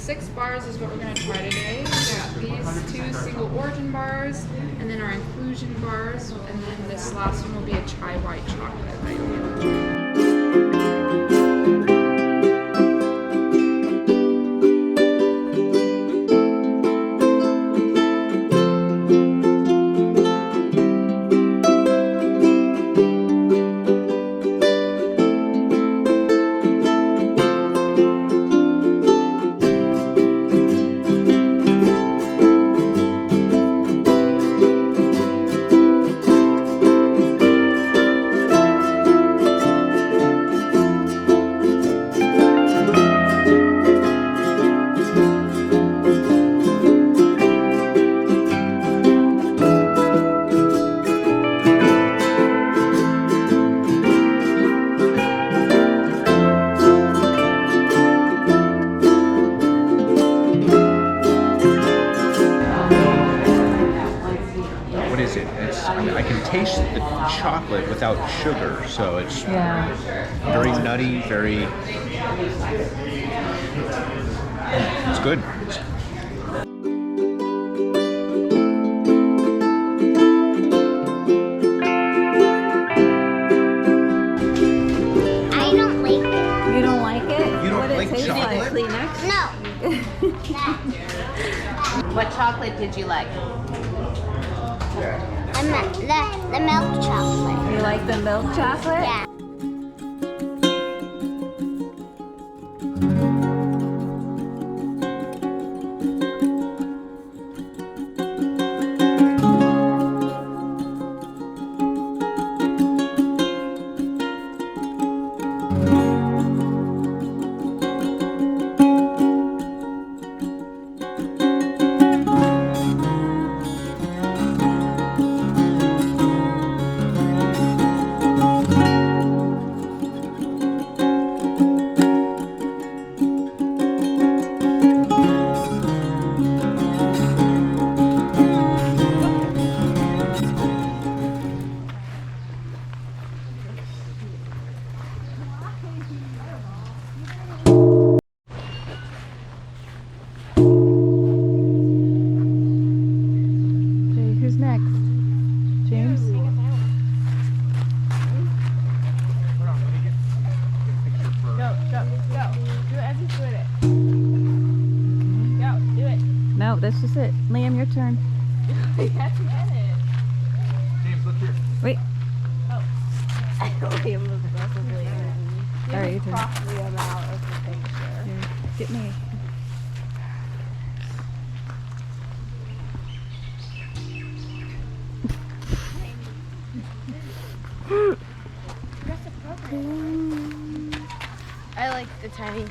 6 bars is what we're going to try today. We got these 2 single origin bars, and then our inclusion bars, and then this last one will be a chai white chocolate right I can taste the chocolate without sugar, so it's very nutty, very. It's good. I don't like it. You don't like it? You don't What like it taste chocolate? like? Kleenex? No. What chocolate did you like? The milk chocolate. You like the milk chocolate? Yeah. Who's next? James? Go. Do it as he's doing it. Go, do it. No, that's just it. Liam, your turn. You have to get it. James, look here. Wait. Liam was aggressively in. All right, your turn. Cross Liam out of the picture. Here, get me. I like the tiny